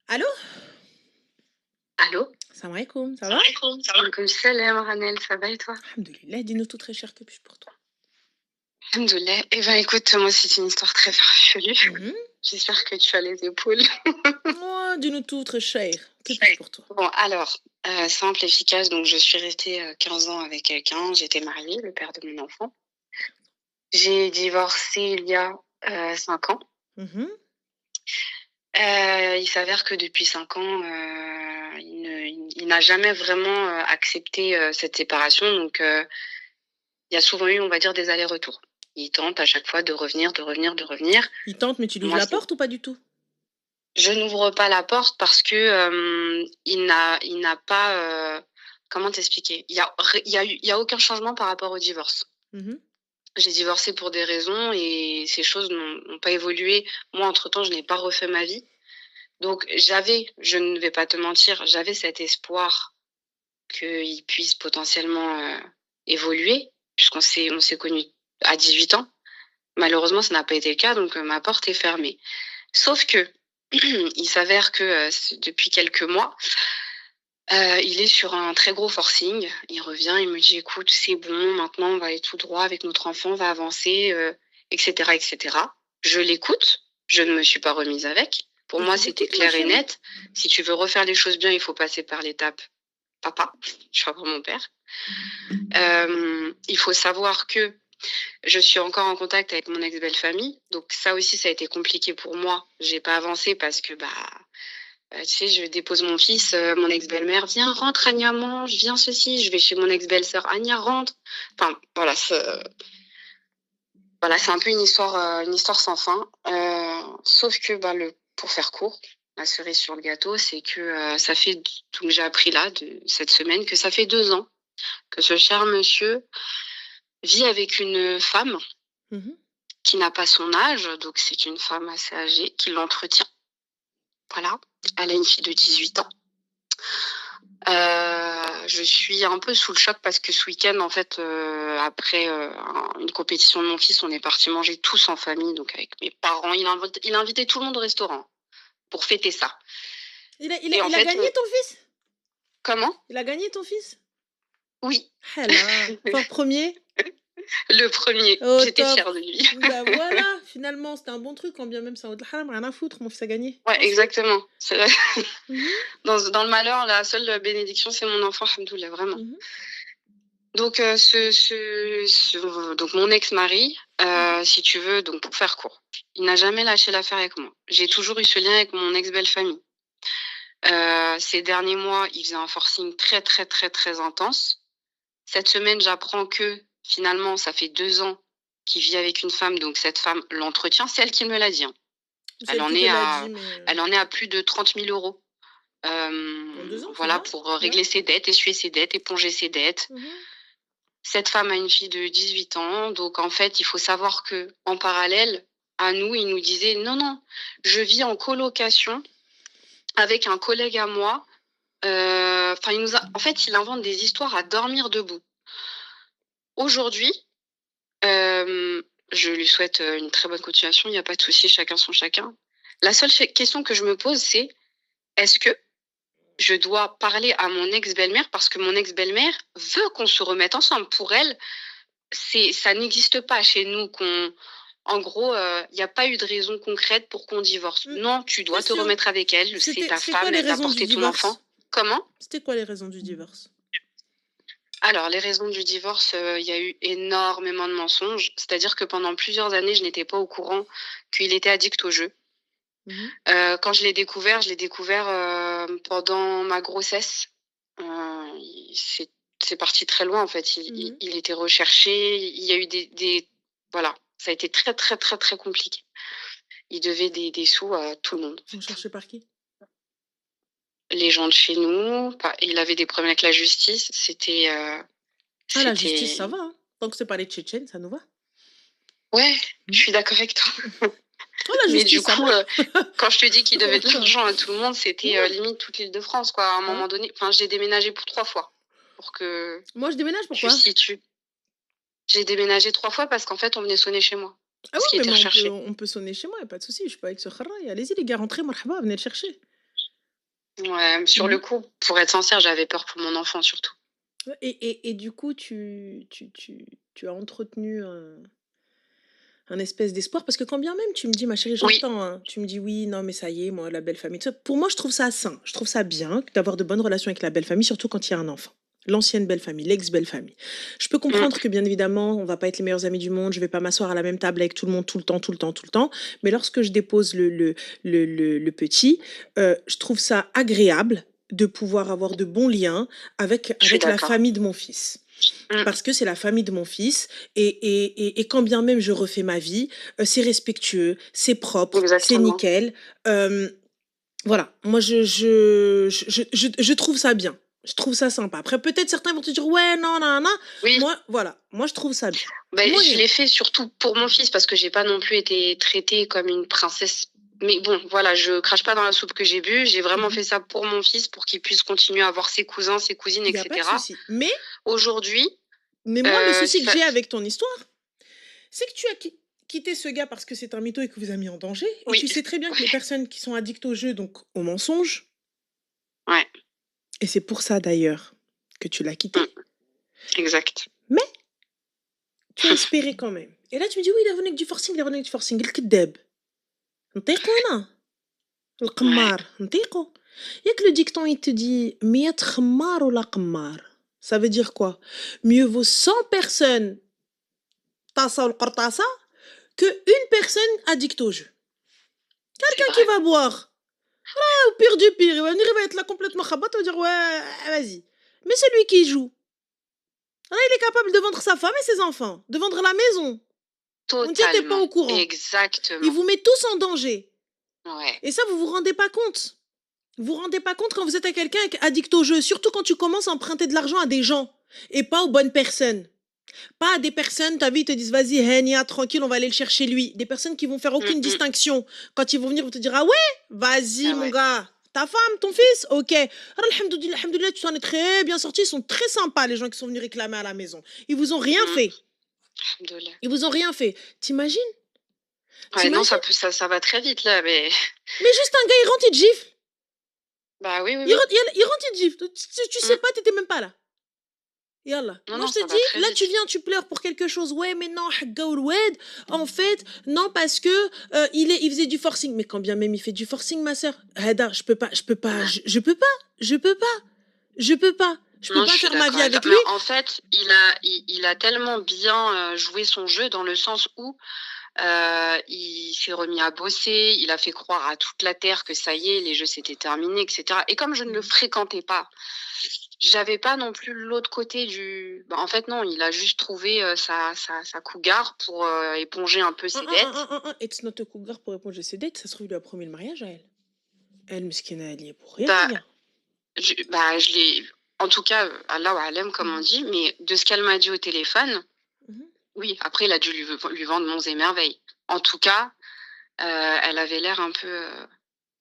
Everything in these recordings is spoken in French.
Allô? Allô? Salam alaikum, ça va? Salam alaikum salam Ranel, ça va et toi? Alhamdoulilah, dis-nous tout très cher que puis-je pour toi? Alhamdoulilah. Eh ben écoute, moi c'est une histoire très farfelue. Mhm. J'espère que tu as les épaules. Oh, dis-nous tout très cher, que puis-je pour toi? Bon, alors, simple, efficace, donc je suis restée 15 ans avec quelqu'un, j'étais mariée, le père de mon enfant. J'ai divorcé il y a 5 ans. Mhm. Il s'avère que depuis 5 ans, il n'a jamais vraiment accepté cette séparation, donc il y a souvent eu, on va dire, des allers-retours. Il tente à chaque fois de revenir, de revenir, de revenir. Il tente, mais tu lui ouvres Moi, la porte ou pas du tout? je n'ouvre pas la porte parce que il n'a pas. Comment t'expliquer? Il y a aucun changement par rapport au divorce. Mhm. J'ai divorcé pour des raisons et ces choses n'ont pas évolué. Moi, entre-temps, je n'ai pas refait ma vie. Donc, je ne vais pas te mentir, j'avais cet espoir qu'il puisse potentiellement évoluer, on s'est connus à 18 ans. Malheureusement, ça n'a pas été le cas, donc ma porte est fermée. Sauf que, il s'avère que depuis quelques mois, il est sur un très gros forcing. Il revient, il me dit, écoute, c'est bon, maintenant on va aller tout droit avec notre enfant, on va avancer, etc., etc. Je l'écoute, je ne me suis pas remise avec. Pour Et moi, tu c'était l'écoutes, ma clair et chérie? net. Si tu veux refaire les choses bien, il faut passer par l'étape papa, je suis encore mon père. Il faut savoir que je suis encore en contact avec mon ex-belle-famille. Donc ça aussi, ça a été compliqué pour moi. J'ai pas avancé parce que, tu sais, je dépose mon fils, mon ex-belle-mère, viens, rentre, Anya, mange, viens, ceci. Je vais chez mon ex-belle-sœur, Anya, rentre. Enfin, voilà, c'est un peu une histoire sans fin. Sauf que, pour faire court, la cerise sur le gâteau, c'est que donc j'ai appris là, cette semaine, que ça fait 2 ans que ce cher monsieur vit avec une femme Mhm. qui n'a pas son âge, donc c'est une femme assez âgée qui l'entretient. Voilà, elle a une fille de 18 ans. Je suis un peu sous le choc parce que ce week-end, en fait, après une compétition de mon fils, on est parti manger tous en famille, donc avec mes parents. Il a invité tout le monde au restaurant pour fêter ça. Et en Il a fait, gagné ton fils? comment? Il a gagné ton fils? Oui, Ah là, fort premier. le premier. Au J'étais top. fière de lui. Bah voilà, finalement, c'était un bon truc, quand bien même ça au haram, rien à foutre, mon fils a gagné. Ouais, Ensuite? exactement. Mhm. Dans le malheur, la seule bénédiction, c'est mon enfant, alhamdoulilah, vraiment. Mhm. Donc, donc mon ex-mari, Mhm. si tu veux, donc pour faire court, il n'a jamais lâché l'affaire avec moi. J'ai toujours eu ce lien avec mon ex-belle-famille. Ces derniers mois, il faisait un forcing très, très, très, très intense. Cette semaine, j'apprends que finalement, ça fait 2 ans qu'il vit avec une femme, donc cette femme l'entretient. C'est elle qui me l'a dit, hein. C'est elle qui te l'a dit, mais Elle en est à plus de 30 000 euros. en 2 ans, c'est Voilà, bien. pour Bien. régler ses dettes, essuyer ses dettes, éponger ses dettes. Mhm. Cette femme a une fille de 18 ans, donc en fait, il faut savoir que en parallèle à nous, il nous disait non, non, je vis en colocation avec un collègue à moi. Enfin, en fait, il invente des histoires à dormir debout. Aujourd'hui, je lui souhaite une très bonne continuation. Il n'y a pas de souci, chacun son chacun. La seule question que je me pose, c'est est-ce que je dois parler à mon ex-belle-mère parce que mon ex-belle-mère veut qu'on se remette ensemble. Pour elle, ça n'existe pas chez nous en gros, il n'y a pas eu de raison concrète pour qu'on divorce. Mm. Non, tu dois te Question. remettre avec elle, c'est ta C'était quoi femme, les elle t'a raisons du porté ton enfant. divorce? Comment? C'était quoi les raisons du divorce? Alors, les raisons du divorce, il y a eu énormément de mensonges. C'est-à-dire que pendant plusieurs années, je n'étais pas au courant qu'il était addict au jeu. Mhm. Quand je l'ai découvert pendant ma grossesse. C'est parti très loin, en fait. Mhm. Il était recherché. Il y a eu voilà, ça a été très, très, très, très compliqué. Il devait des sous à tout le monde, en fait. Recherché par qui? Les gens de chez nous, il avait des problèmes avec la justice. Ah, la justice, ça C'était... va, hein. Tant que c'est pas les Tchétchènes, ça nous va. Ouais, je Mhm. suis d'accord avec toi. Oh, la Mais du justice, ça coup, va. quand je te dis qu'il devait de l'argent à tout le monde, c'était Ouais. limite toute l'Île-de-France, quoi. À un Hein. moment donné, enfin, j'ai déménagé pour 3 fois pour que Moi, je déménage, tu pourquoi? situes. J'ai déménagé 3 fois parce qu'en fait, on venait sonner chez moi. Ah Parce oui, qu'il mais était moi, recherché. on peut sonner chez moi, y a pas de souci, je suis pas avec ce kharra. Allez-y, les gars, rentrez, marhaba, venez le chercher. Ouais, sur Mmh. le coup, pour être sincère, j'avais peur pour mon enfant surtout. Ouais et du coup, tu as entretenu un espèce d'espoir parce que quand bien même tu me dis: «Ma chérie, Oui, j'entends, hein», tu me dis: «Oui, non, mais ça y est, moi, la belle famille», tout ça. Pour moi, je trouve ça sain. Je trouve ça bien d'avoir de bonnes relations avec la belle famille, surtout quand il y a un enfant. L'ancienne belle famille, l'ex-belle famille. Je peux comprendre mmh, que bien évidemment, on va pas être les meilleurs amis du monde, je vais pas m'asseoir à la même table avec tout le monde tout le temps, tout le temps, tout le temps. Mais lorsque je dépose le petit, je trouve ça agréable de pouvoir avoir de bons liens je suis avec la d'accord. famille de mon fils. Mmh, Parce que c'est la famille de mon fils et quand bien même je refais ma vie, c'est respectueux, c'est propre, c'est exactement. nickel. Hem, voilà, moi je trouve ça bien. Je trouve ça sympa. Après peut-être certains vont te dire: «Ouais, non, non, non». Oui, Moi, voilà, moi je trouve ça bien. ben je Moyen. l'ai fait surtout pour mon fils parce que j'ai pas non plus été traitée comme une princesse. Mais bon, voilà, je crache pas dans la soupe que j'ai bu. J'ai vraiment Mmh. fait ça pour mon fils, pour qu'il puisse continuer à voir ses cousins, ses cousines, Il y a pas de etc. souci. Mais Aujourd'hui, moi le souci que ça j'ai avec ton histoire, c'est que tu as quitté ce gars parce que c'est un mytho et que vous a mis en danger et oui, tu sais très bien que les ouais, personnes qui sont addictes au jeu, donc au mensonge, ouais, et c'est pour ça d'ailleurs que tu l'as mmh, quitté. exact. Mais tu as espéré quand même. Et là, tu me dis: «Oui, il est revenu avec du forcing, il est revenu avec du forcing». الكداب. نطيقو أنا، Ouais, القمار، نطيقو. ياك le dicton il te dit: «مِيّة خمار ولا قمار». Ça veut dire quoi? Mieux vaut 100 personnes طاسة والقرطاسة que une personne addict au jeu. c'est Quelqu'un qui vrai. va boire, au pire du pire, il va venir, il va être là complètement khabat, il va dire: «Ouais, vas-y». Mais celui qui joue, là, il est capable de vendre sa femme et ses enfants, de vendre la maison. On dit: «Tu pas Totalement, au courant». Il exactement. vous met tous en danger. Ouais, Et ça, vous vous rendez pas compte. Vous vous rendez pas compte quand vous êtes à quelqu'un addict au jeu, surtout quand tu commences à emprunter de l'argent à des gens et pas aux bonnes personnes. Pas à des personnes, ta vie, ils te disent vas-y, Henia, tranquille, on va aller le chercher lui. Des personnes qui vont faire mmh aucune mh. distinction. Quand ils vont venir, ils vont te dire ah ouais, vas-y, Ah mon ouais. gars. Ta femme, ton fils, ok. Alors, alhamdoulilah, alhamdoulilah, tu t'en es très bien sorti. Ils sont très sympas, les gens qui sont venus réclamer à la maison. Ils vous ont rien Mmh. fait. Alhamdoulilah. Ils vous ont rien fait. T'imagines? Ouais, non, T'imagines? ça va très vite là, mais Mais juste un gars, il rentre, il te gifle. bah, oui, oui, oui. Il rentre, il te gifle. Tu sais Mmh. pas, t'étais même pas là. Yallah. Non, Moi, non, je te ça va dis, très là, tu vite. viens, tu pleures pour quelque chose. Ouais, mais non, Hagga Oulwed, en fait, non, parce que il faisait du forcing. Mais quand bien même il fait du forcing, ma sœur, Hada, je peux pas, Ouais. je peux pas, je peux pas, je peux pas, je peux Non, je pas suis faire ma d'accord vie avec toi. avec Mais lui. en fait, il a tellement bien, joué son jeu dans le sens où, il s'est remis à bosser, il a fait croire à toute la terre que ça y est, les jeux c'était terminé, et cetera. Et comme je ne le Mhm. fréquentais pas, j'avais pas non plus l'autre côté du bah, en fait non, il a juste trouvé, sa cougar pour, éponger un peu ses dettes. It's not a cougar pour répondre à ses dettes. Ça se trouve, il lui a promis le mariage à elle. Elle, Meskina, elle y est pour rien, Bah, rien. je l'ai en tout cas, Allahu a'lam comme on Mhm, dit, mais de ce qu'elle m'a dit au téléphone, mhm, oui, après il a dû lui vendre monts et merveilles. En tout cas, elle avait l'air un peu,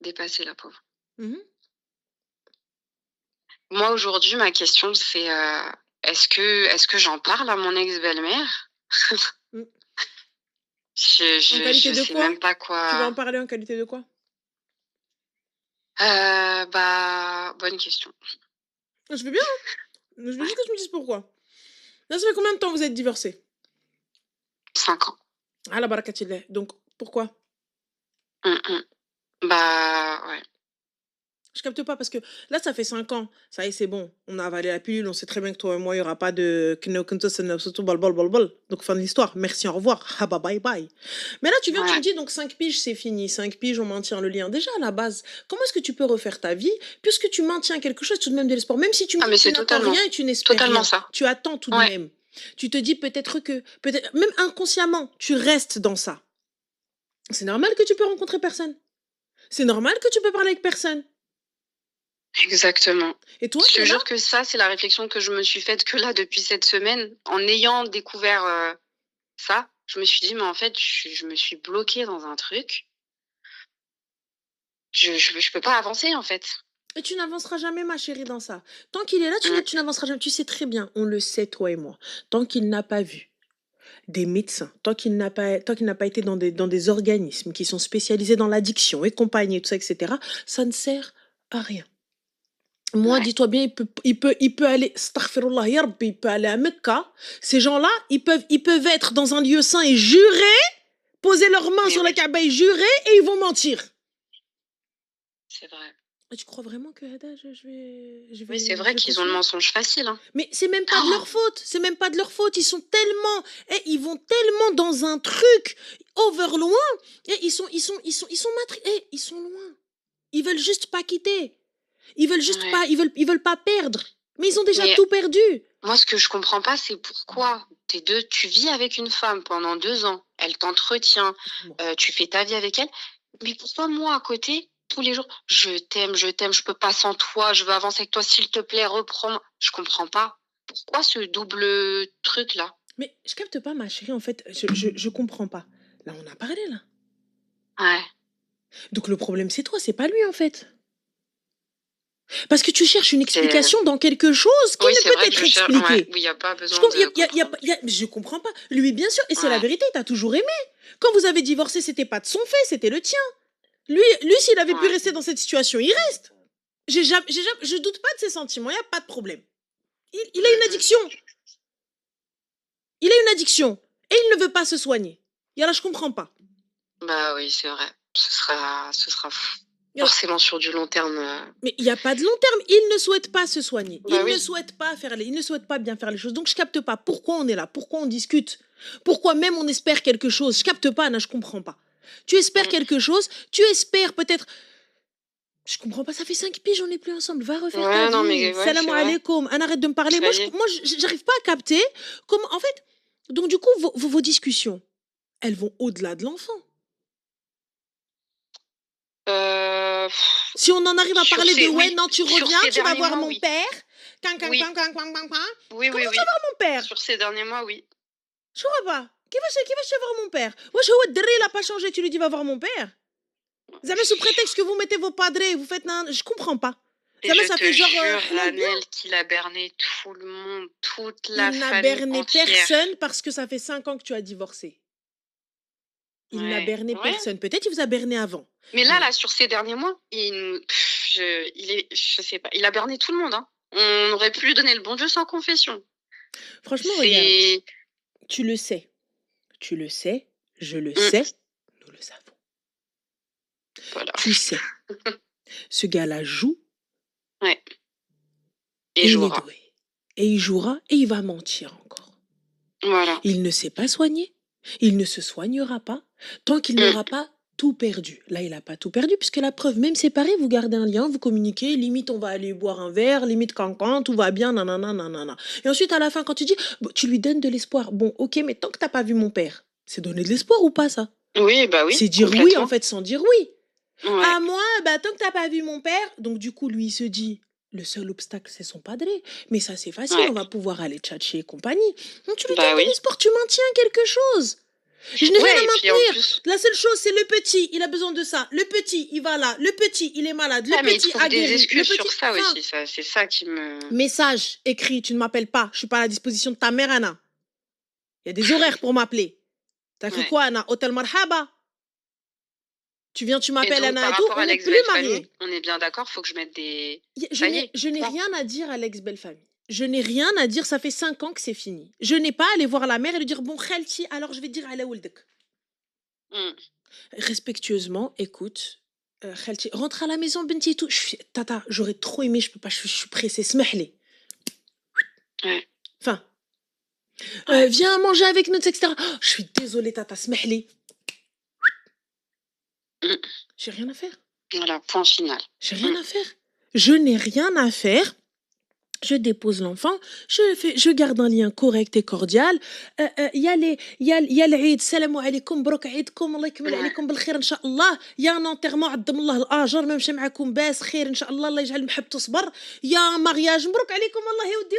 dépassée la pauvre. mhm. Moi aujourd'hui, ma question c'est, est-ce que j'en parle à mon ex-belle-mère? Mm. En Je qualité de sais quoi? même pas Tu vas en quoi. parler en qualité de quoi? Bah, bonne question. Je veux bien, hein. Je veux juste Ouais, que tu me dises pourquoi. Là, ça fait combien de temps que vous êtes divorcés? 5 ans. Ah, la barakatillah. Donc, pourquoi? Mmh mh. Bah, ouais. Je capte pas parce que là, ça fait 5 ans. Ça y est, c'est bon. On a avalé la pilule. On sait très bien que toi et moi, il y aura pas de Kino Kunto Senotsu bol bol bol bol. Donc, fin de l'histoire. Merci, au revoir. Ah bah, bye bye. Mais là, tu viens, tu me Ouais. dis donc 5 piges, c'est fini. 5 piges, on maintient le lien. Déjà, à la base, comment est-ce que tu peux refaire ta vie puisque tu maintiens quelque chose, tout de même de l'espoir? Même si tu me Ah dis que mais tu c'est n'attends rien et tu n'espères totalement rien, ça. tu attends tout de Ouais, même. Tu te dis peut-être, même inconsciemment, tu restes dans ça. C'est normal que tu peux rencontrer personne. C'est normal que tu peux parler avec personne. exactement. Et toi, Je tu te es là. jure que ça, c'est la réflexion que je me suis faite que là depuis cette semaine. En ayant découvert, ça, je me suis dit: «Mais en fait, je me suis bloquée dans un truc. Je peux pas avancer, en fait». Et tu n'avanceras jamais, ma chérie, dans ça. Tant qu'il est là, Mmh. tu n'avanceras jamais. Tu sais très bien, on le sait, toi et moi. Tant qu'il n'a pas vu des médecins, tant qu'il n'a pas été dans des organismes qui sont spécialisés dans l'addiction et compagnie, et tout ça, etc., ça ne sert à rien. Moi, Ouais, dis-toi bien, il peut aller, astaghfirullah, ya Rabbi, il peut aller à Mecca. Ces gens-là, ils peuvent être dans un lieu saint et jurer, poser leurs mains mais sur la oui, Kaaba et jurer, et ils vont mentir. c'est vrai. Et tu crois vraiment que Hada, Oui, c'est je vrai vais qu'ils ont le continuer? mensonge facile, hein. Mais c'est même pas de Oh, leur faute. C'est même pas de leur faute. Ils sont tellement, ils vont tellement dans un truc over loin. Et ils sont loin. Ils veulent juste pas quitter. Ils veulent juste ouais. pas, ils veulent pas perdre. Mais ils ont déjà Mais tout perdu. moi, ce que je comprends pas, c'est pourquoi tu vis avec une femme pendant 2 ans, elle t'entretient, Écoute-moi. tu fais ta vie avec elle, mais pourquoi moi, à côté, tous les jours, je t'aime, je peux pas sans toi, je veux avancer avec toi, s'il te plaît, reprends. Je comprends pas. Pourquoi ce double truc-là? Mais je capte pas, ma chérie, en fait. Je comprends pas. Là, on a parlé, là. Ouais, Donc le problème, c'est toi, c'est pas lui, en fait. Parce que tu cherches une c'est explication dans quelque chose qui oui, ne c'est peut vrai que être je cherche ouais, expliqué. oui, il y a pas besoin de comprendre. Je comprends pas. Lui, bien sûr, et c'est la Ouais, vérité, t'as toujours aimé. Quand vous avez divorcé, c'était pas de son fait, c'était le tien. Lui s'il avait pu ouais. rester dans cette situation, il reste. Je doute pas de ses sentiments, il y a pas de problème. Il a Mmh une mh. addiction. Il a une addiction. Et il ne veut pas se soigner. Et là, je comprends pas. Bah oui, c'est vrai. Ce sera Et là, forcément sur du long terme, mais il n'y a pas de long terme. Il ne souhaite pas se soigner. bah oui. Il ne souhaite pas bien faire les choses. Donc, je capte pas pourquoi on est là, pourquoi on discute, pourquoi même on espère quelque chose. Je capte pas, Anna, je comprends pas. Tu espères Mmh. quelque chose, tu espères peut-être. Je comprends pas, ça fait 5 piges, on n'est plus ensemble. Va refaire ta Ouais, non, vie. mais ouais, Salam c'est vrai. alaikum. Anna, arrête de me parler. Ça y est. J'arrive pas à capter comment. En fait, donc, du coup, vos discussions, elles vont au-delà de l'enfant. Heu, Si on en arrive à sur parler de ces ouais, oui, non, tu sur reviens, ces tu vas derniers voir mois, mon oui. père. Can, can, Oui. can, can, can, can, can. Oui, oui, Comment tu vas oui. voir mon père? Sur ces derniers mois, oui. Je comprends pas. Qui va chez voir mon père? Wesh, هو الدري, il a pas changé, tu lui dis va voir mon père. Jamais sous prétexte que vous mettez vos padres, vous faites je comprends pas. Et Jamais je ça te fait genre jure, halal bien. Ranel, qu'il a berné tout le monde, toute la Il n'a famille berné entière. personne parce que ça fait 5 ans que tu as divorcé. Il n'a Ouais, berné ouais. personne. Peut-être il vous a berné avant. Mais Mais sur ces derniers mois, je sais pas, il a berné tout le monde, hein. On aurait pu lui donner le bon Dieu sans confession. franchement, regarde, C'est tu le sais. Tu le sais, je le mmh, sais, nous le savons. voilà. Tu sais, ce gars-là joue Ouais et et il est jouera. doué. Et il jouera et il va mentir encore. Voilà. Il ne s'est pas soigné, il ne se soignera pas tant qu'il Mmh. n'aura pas tout perdu. Là, il n'a pas tout perdu puisque la preuve, même séparé, vous gardez un lien, vous communiquez, limite on va aller boire un verre, limite cancan, tout va bien, nanana, nanana. Et ensuite, à la fin, quand tu dis, bon, tu lui donnes de l'espoir. Bon, ok, mais tant que t'as pas vu mon père, c'est donner de l'espoir ou pas ça? Oui, bah oui, C'est dire oui en complètement. fait sans dire oui. Ouais. À moi, bah, tant que t'as pas vu mon père, donc du coup, lui, il se dit, le seul obstacle, c'est son padré. Mais ça, c'est facile, Ouais. on va pouvoir aller tchatcher et compagnie. Donc tu lui Bah donnes de oui. l'espoir, tu maintiens quelque chose. Je n'ai rien Ouais et à puis en maintenir. plus La seule chose, c'est le petit, il a besoin de ça. Le petit, il va là. Le petit, il est malade. Le mais il petit trouve a des guéri. Le excuses petit, sur ça fin. aussi, ça c'est ça qui me Message écrit, tu ne m'appelles pas. Je suis pas à la disposition de ta mère, Anna. Il y a des horaires pour m'appeler. T'as cru ouais quoi, Anna? Hôtel Marhaba. Tu viens, tu et m'appelles, donc Anna par et tout. rapport On à n'est plus l'ex-belle-famille, mariés. on est bien d'accord, faut que je mette des Je ça y n'ai est, je n'ai point. rien à dire à l'ex-belle-famille. Je n'ai rien à dire, ça fait 5 ans que c'est fini. Je n'ai pas à aller voir la mère et lui dire bon, Khelti, alors je vais dire à la Ouldek. Mmh. Respectueusement, écoute, Khelti, rentre à la maison, Benti et tout. Tata, j'aurais trop aimé, je peux pas, je suis pressée, smehli. Ouais, Enfin, ouais. viens manger avec nous, etc. Oh, je suis désolée, Tata, smehli. Mmh. J'ai rien à faire. Voilà, point final. J'ai rien Mmh. à faire. Je n'ai rien à faire. Je dépose l'enfant, je garde un lien correct et cordial. Il y a l'Eid, salam alaikum, برك عيدكم, الله يكمل Ouais. عليكم بالخير إن شاء الله. يا un enterrement, عظم الله الآجر، ما مشى معكم باس خير إن شاء الله، الله يجعل المحب تصبر. يا mariage, مبروك عليكم، الله يودي،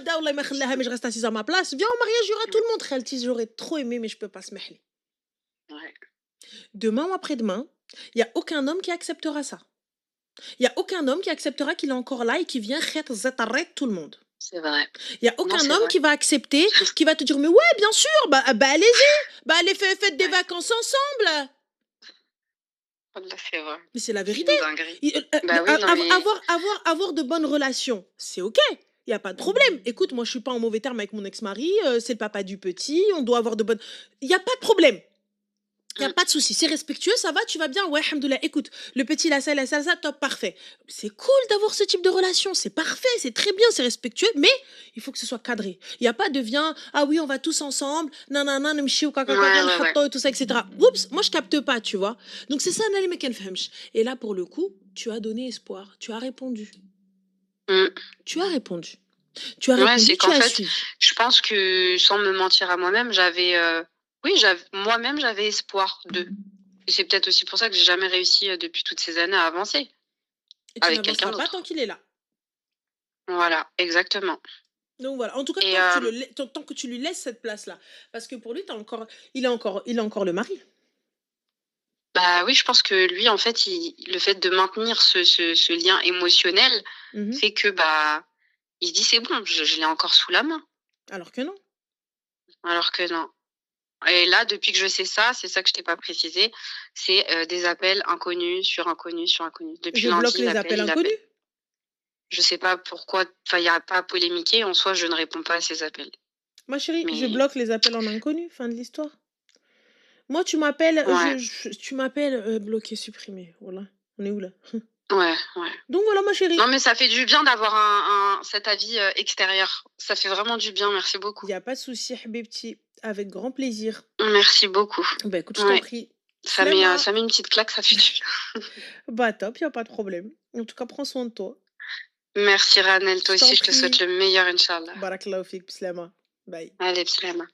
دا والله ما خلاها، mais je reste assise à ma place. Viens au mariage, il y aura tout Mmh. le monde. خالتي, j'aurais trop aimé, mais je peux pas se لي. Ouais. Demain ou après-demain, il y a aucun homme qui acceptera ça. Il y a aucun homme qui acceptera qu'il est encore là et qui vient khét zataret tout le monde. C'est vrai. Il y a Non, aucun c'est homme vrai. qui va accepter, qui va te dire mais ouais, bien sûr, bah allez-y, bah allez faites des Ouais. vacances ensemble. Wallah, c'est vrai. Mais c'est la C'est vérité. une dinguerie. Mais Bah oui, non, mais avoir de bonnes relations, c'est OK. Il y a pas de problème. Écoute, moi, je suis pas en mauvais terme avec mon ex-mari, c'est le papa du petit, on doit avoir de bonnes il y a pas de problème. Il y a mmh, pas de souci. C'est respectueux, ça va, tu vas bien? Ouais, alhamdoulilah. Écoute, le petit, il a ça, top, parfait. C'est cool d'avoir ce type de relation, c'est parfait, c'est très bien, c'est respectueux, mais il faut que ce soit cadré. Il y a pas de viens, ah oui, on va tous ensemble, nanana, nimchiou, ouais, kakakaka, ouais, ouais. l'hatto et tout ça, etc. Oups, moi je capte pas, tu vois. Donc c'est ça, Nali Mekenfemch. Et là, pour le coup, tu as donné espoir, tu as répondu. Mmh. Tu as répondu. Tu as Ouais, répondu, c'est tu qu'en as fait, suivi. je pense que sans me mentir à moi-même, oui, moi-même, j'avais espoir d'eux. Et c'est peut-être aussi pour ça que j'ai jamais réussi, depuis toutes ces années à avancer Et tu avec quelqu'un n'avanceras pas tant d'autre. qu'il est là. Voilà, exactement. Donc voilà, en tout cas, Et tant que tu lui laisses cette place-là. Parce que pour lui, il a encore le mari. bah, oui, je pense que lui, en fait, le fait de maintenir ce lien émotionnel Mhm. fait que, bah, il se dit: «C'est bon, je l'ai encore sous la main», Alors que non. alors que non. Et là, depuis que je sais ça, c'est ça que je t'ai pas précisé, c'est, des appels inconnus sur inconnus sur inconnus. Depuis Je bloque lundi, les appels il appelle. inconnus. Je sais pas pourquoi, enfin, il y a pas à polémiquer, en soi, je ne réponds pas à ces appels. Ma chérie, je Mais bloque les appels en inconnu. Fin de l'histoire. Moi, tu m'appelles, ouais, tu m'appelles, bloqué, supprimé. Voilà. On est où là? ouais, ouais. Donc voilà, ma chérie. Non, mais ça fait du bien d'avoir cet avis, extérieur. Ça fait vraiment du bien, merci Il beaucoup. n'y a pas de souci, Habibti. Avec grand plaisir. Merci beaucoup. Bah écoute, je t'en Ouais, prie. Slema. ça met une petite claque, ça fait du bien. Bah top, il n'y a pas de problème. En tout cas, prends soin de toi. Merci Ranel, toi Je t'en aussi, je te souhaite prie. le meilleur, inch'Allah. Barakallahu fik, Slema. Bye. Allez, bslama.